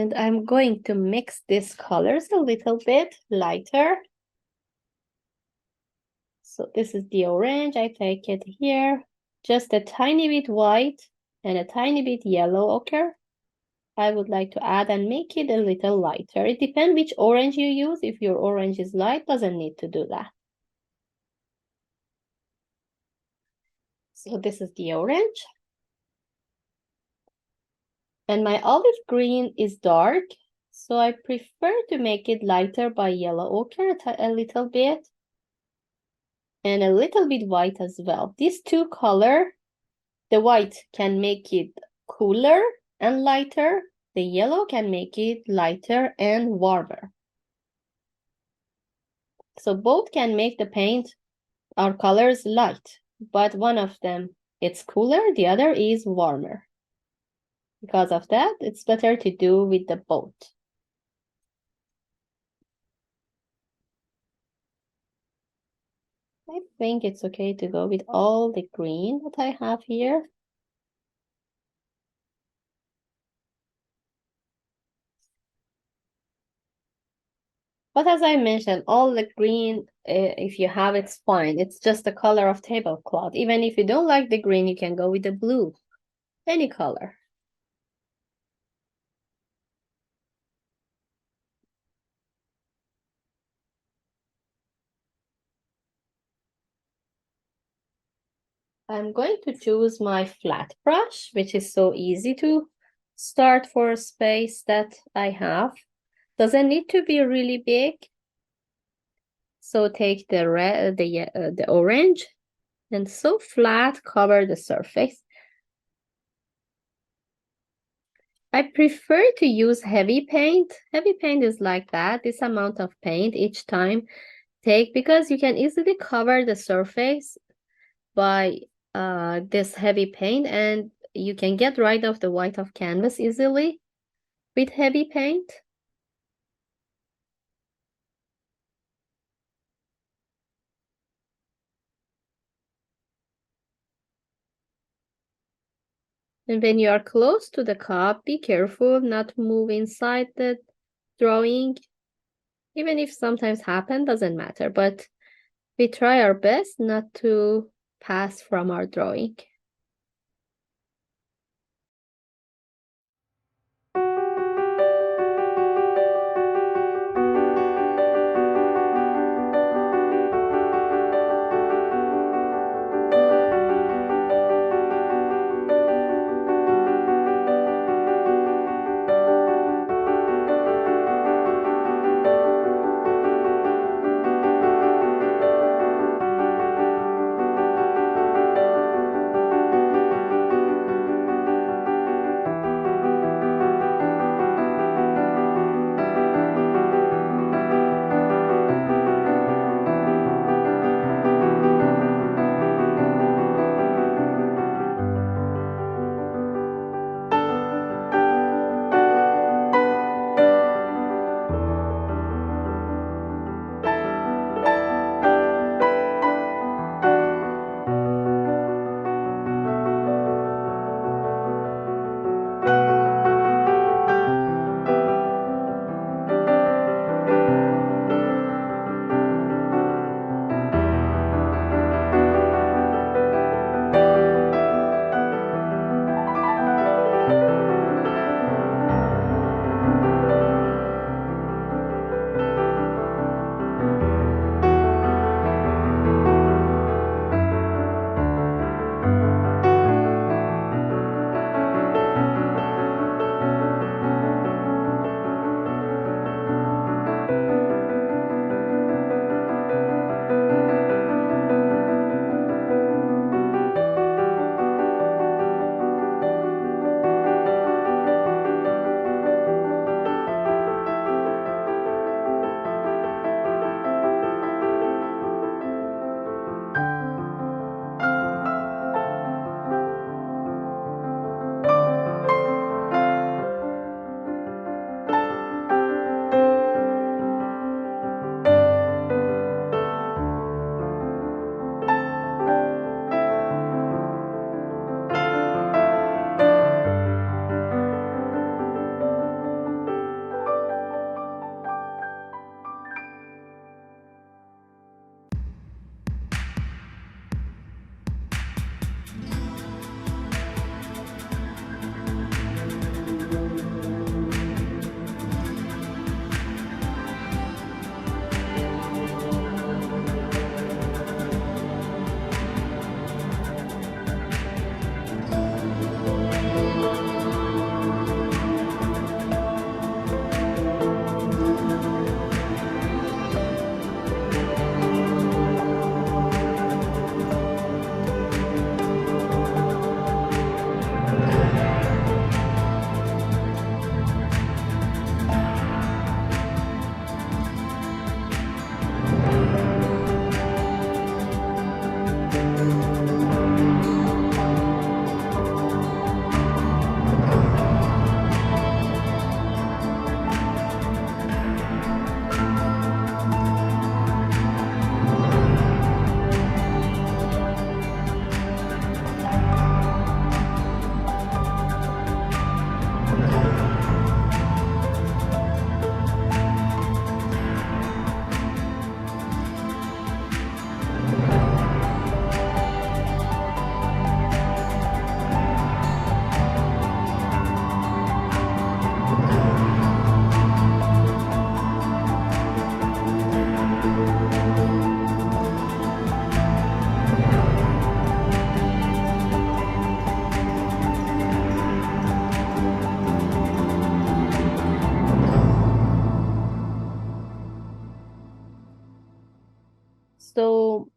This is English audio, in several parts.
And I'm going to mix these colors a little bit lighter. So this is the orange. I take it here. Just a tiny bit white and a tiny bit yellow ochre. I would like to add and make it a little lighter. It depends which orange you use. If your orange is light, doesn't need to do that. So this is the orange. And my olive green is dark, so I prefer to make it lighter by yellow ochre a little bit. And a little bit white as well. These two colors, the white can make it cooler and lighter. The yellow can make it lighter and warmer. So both can make the paint, our colors light, but one of them it's cooler, the other is warmer. Because of that, it's better to do with the both. I think it's okay to go with all the green that I have here. But as I mentioned, all the green, if you have, it's fine. It's just the color of tablecloth. Even if you don't like the green, you can go with the blue. Any color. I'm going to choose my flat brush, which is so easy to start for a space that I have. Doesn't need to be really big. So take the red, the orange, and so flat cover the surface. I prefer to use heavy paint. Heavy paint is like that, this amount of paint each time take, because you can easily cover the surface by this heavy paint, and you can get rid of the white of canvas easily with heavy paint. And when you are close to the cup, be careful not to move inside the drawing. Even if sometimes happen, doesn't matter, but we try our best not to pass from our drawing.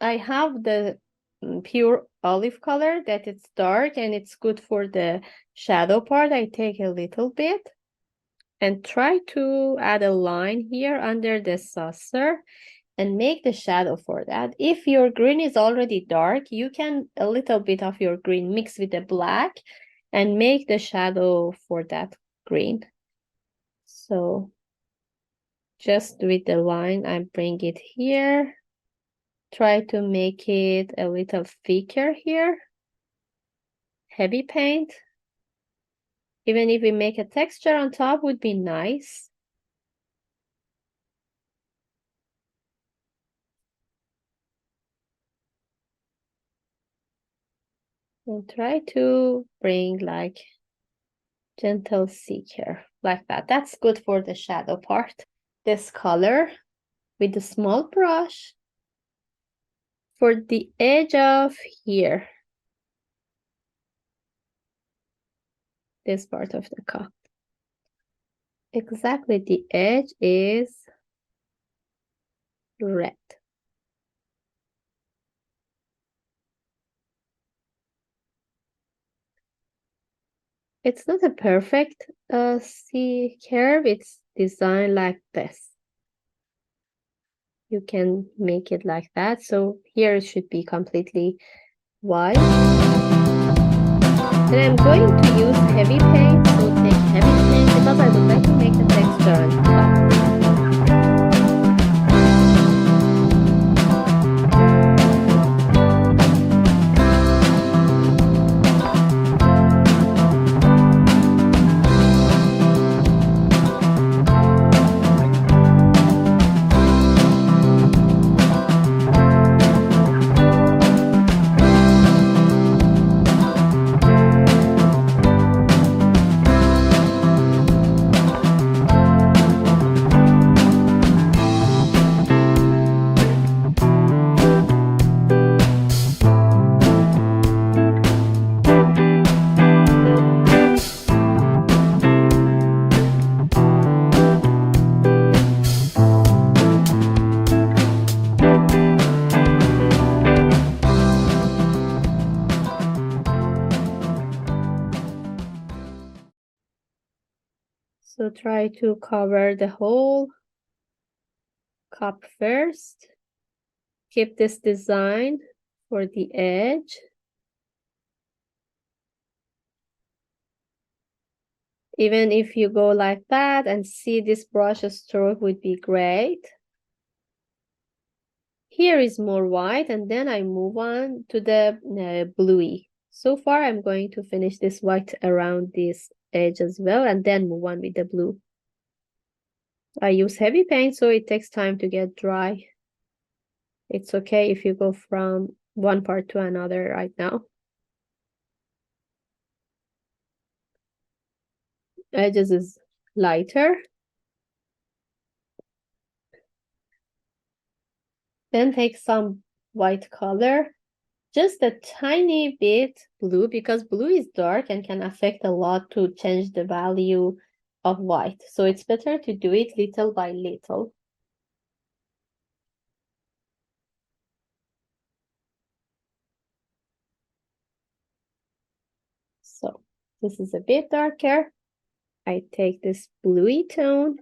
I have the pure olive color that it's dark and it's good for the shadow part. I take a little bit and try to add a line here under the saucer and make the shadow for that. If your green is already dark, you can a little bit of your green mix with the black and make the shadow for that green. So just with the line, I bring it here. Try to make it a little thicker here. Heavy paint. Even if we make a texture on top would be nice. And try to bring like gentle seeker like that. That's good for the shadow part. This color with a small brush for the edge of here. This part of the cup. Exactly, the edge is red. It's not a perfect C curve, it's designed like this. You can make it like that. So here it should be completely white. And I'm going to use heavy paint, so take heavy paint because I would like to make the texture on top. So try to cover the whole cup first. Keep this design for the edge. Even if you go like that and see this brush stroke would be great. Here is more white and then I move on to the bluey. So far I'm going to finish this white around this edge as well and then move on with the blue. I use heavy paint so it takes time to get dry. It's okay if you go from one part to another right now. Edges is lighter. Then take some white color, just a tiny bit blue because blue is dark and can affect a lot to change the value of white. So it's better to do it little by little. So this is a bit darker. I take this bluey tone,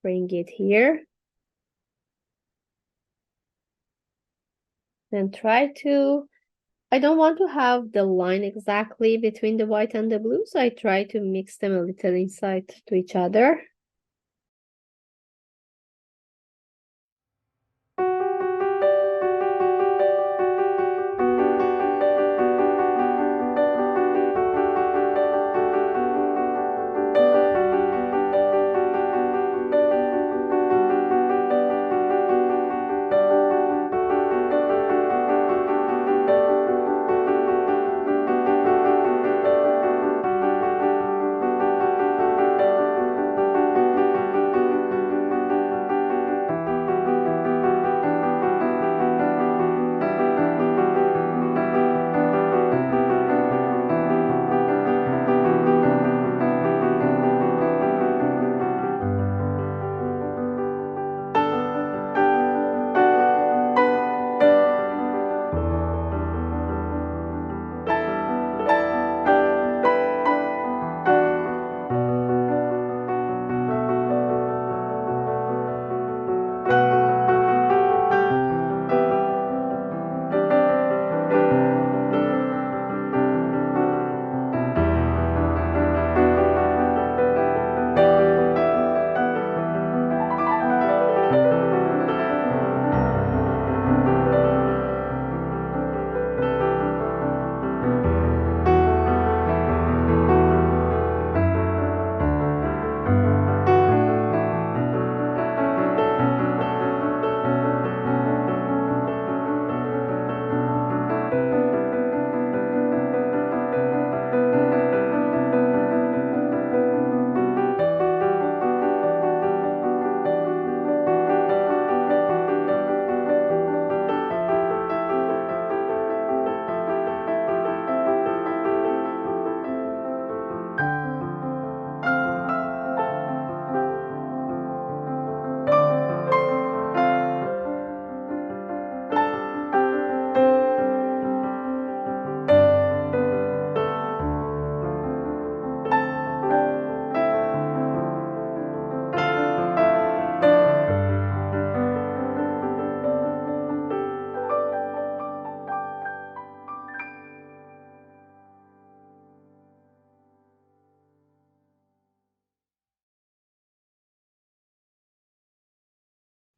bring it here. Then try to, I don't want to have the line exactly between the white and the blue, so I try to mix them a little inside to each other.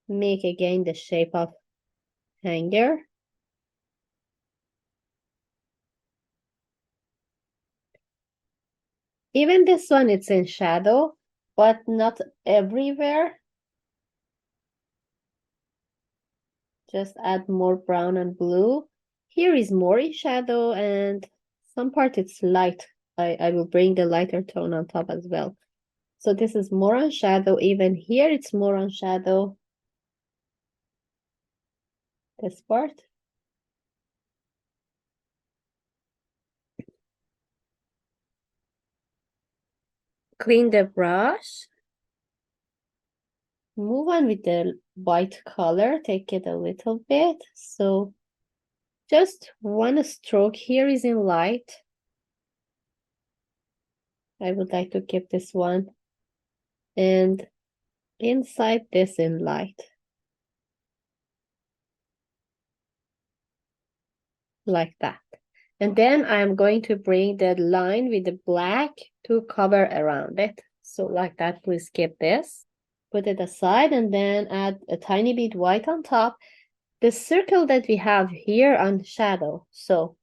make again the shape of hanger. Even this one, it's in shadow, but not everywhere. Just add more brown and blue. Here is more in shadow, and some part it's light. I will bring the lighter tone on top as well. So this is more on shadow. Even here it's more on shadow. This part. Clean the brush. Move on with the white color. Take it a little bit. So just one stroke here is in light. I would like to keep this one. And inside this in light. Like that. And then I'm going to bring the line with the black to cover around it. So like that, please skip this. Put it aside and then add a tiny bit white on top. The circle that we have here on shadow. So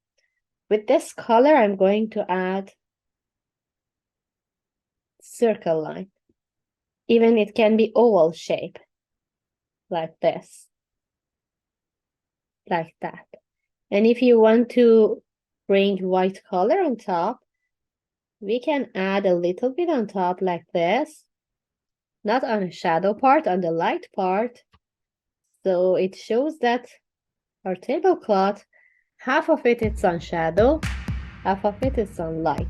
with this color, I'm going to add circle line. Even it can be oval shape. Like this. Like that. And if you want to bring white color on top, we can add a little bit on top like this. Not on the shadow part, on the light part. So it shows that our tablecloth, half of it is on shadow, half of it is on light.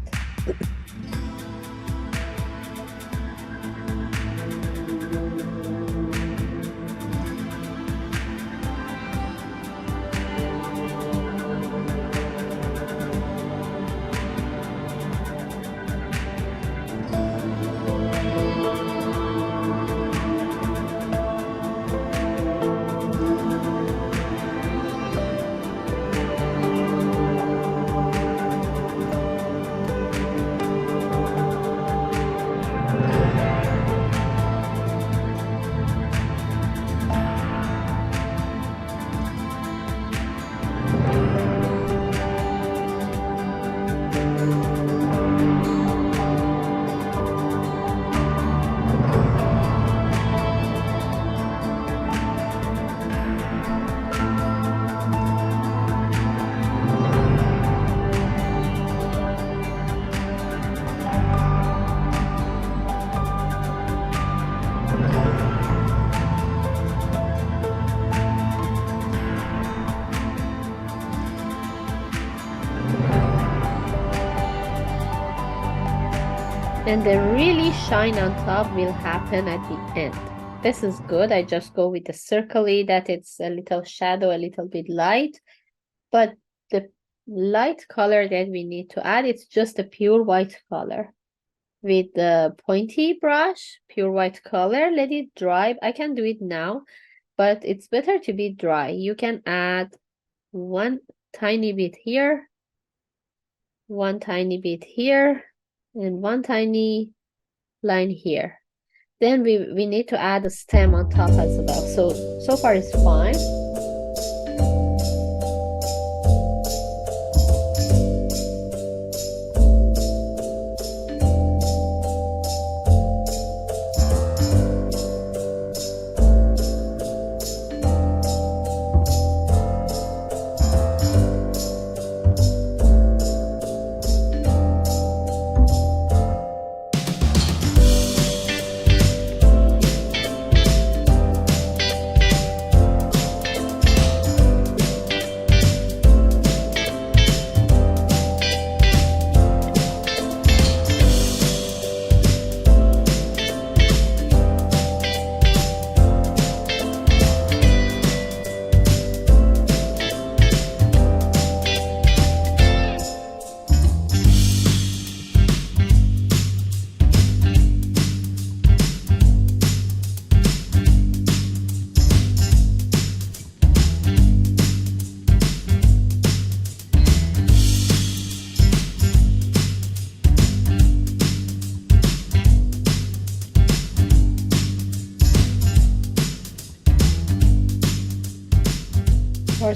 And the really shine on top will happen at the end. This is good. I just go with the circly that it's a little shadow, a little bit light. But the light color that we need to add, it's just a pure white color. With the pointy brush, pure white color, let it dry. I can do it now, but it's better to be dry. You can add one tiny bit here, one tiny bit here, and one tiny line here. Then we need to add a stem on top as well. So far it's fine.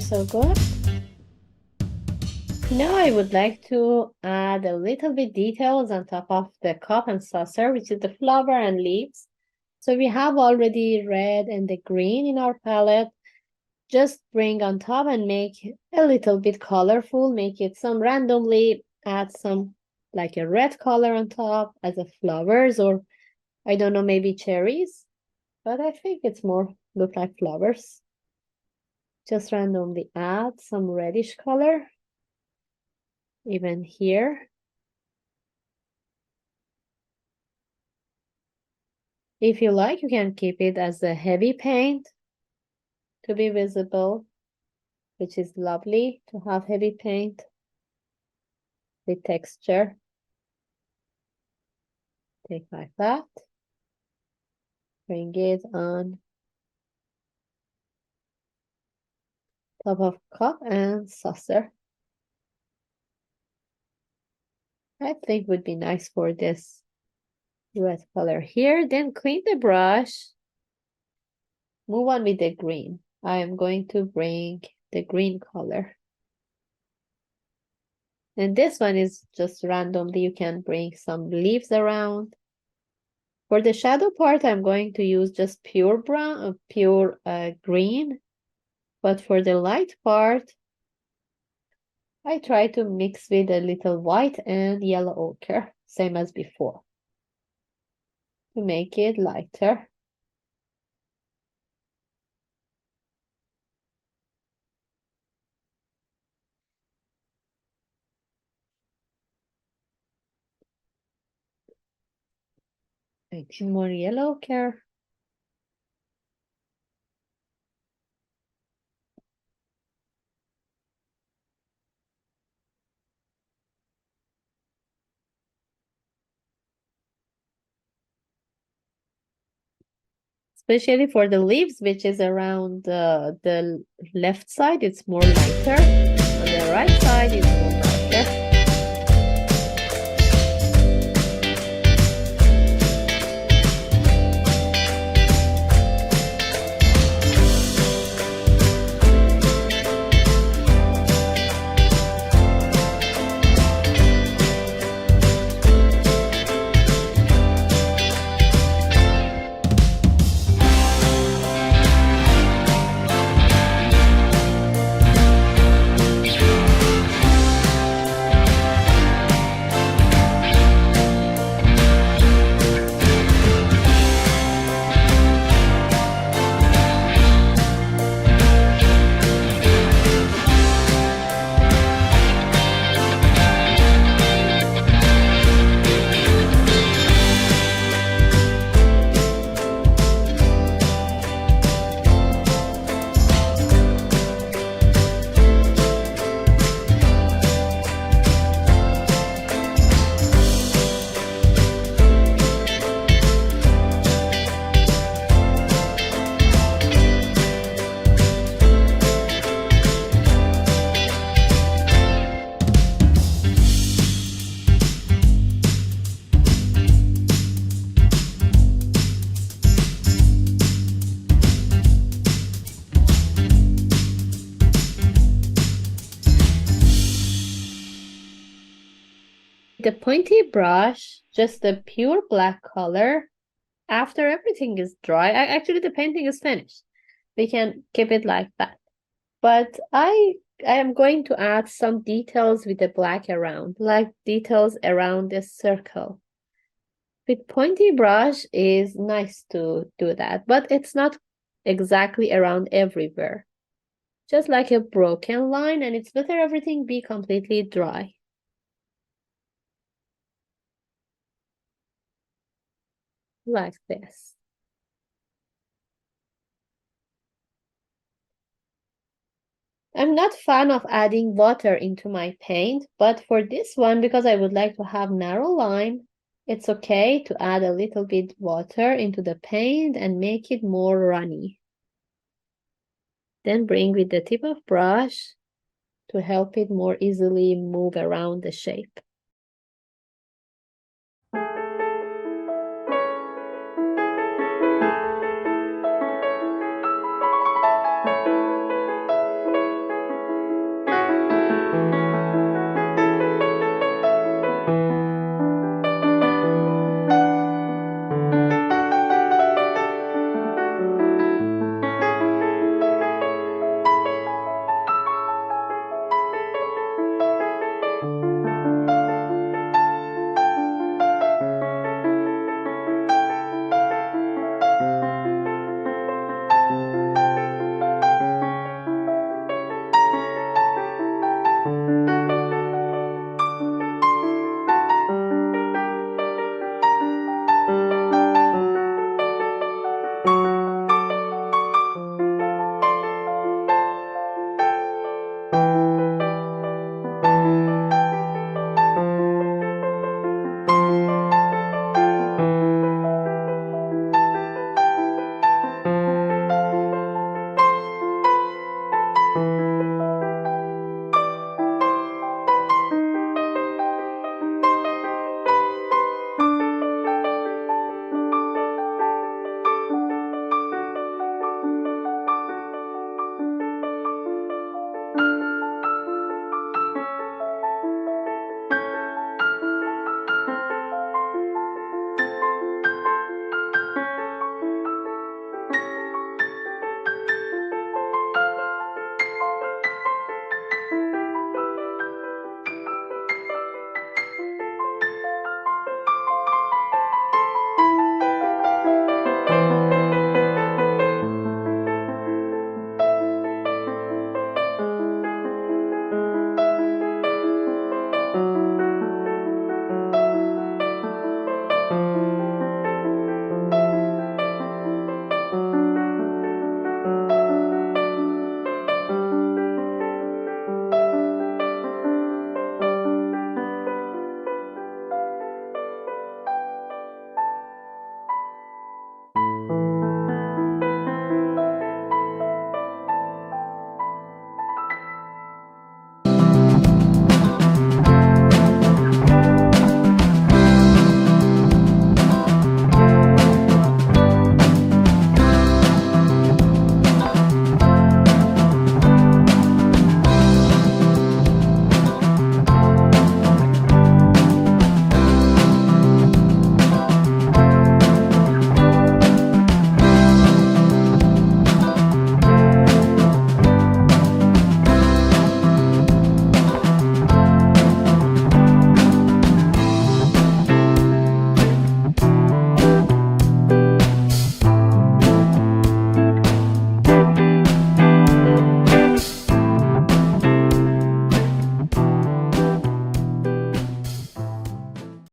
far so good. Now I would like to add a little bit details on top of the cup and saucer, which is the flower and leaves. So we have already red and the green in our palette. Just bring on top and make a little bit colorful, make it some randomly, add some like a red color on top as a flowers, or I don't know, maybe cherries, but I think it's more look like flowers. Just randomly add some reddish color, even here. If you like, you can keep it as a heavy paint to be visible, which is lovely to have heavy paint with texture. Take like that. Bring it on top of cup and saucer. I think would be nice for this red color here. Then clean the brush. Move on with the green. I am going to bring the green color. And this one is just randomly, you can bring some leaves around. For the shadow part, I'm going to use just pure brown, pure green. But for the light part, I try to mix with a little white and yellow ochre, same as before, to make it lighter. Making more yellow ochre. Especially for the leaves, which is around the left side, it's more lighter. On the right side, it's more darker. The pointy brush, just a pure black color. After everything is dry, actually the painting is finished. We can keep it like that. But I am going to add some details with the black around, like details around this circle. With pointy brush is nice to do that, but it's not exactly around everywhere. Just like a broken line, and it's better everything be completely dry. Like this. I'm not fan of adding water into my paint, but for this one, because I would like to have narrow line, it's okay to add a little bit water into the paint and make it more runny. Then bring with the tip of brush to help it more easily move around the shape.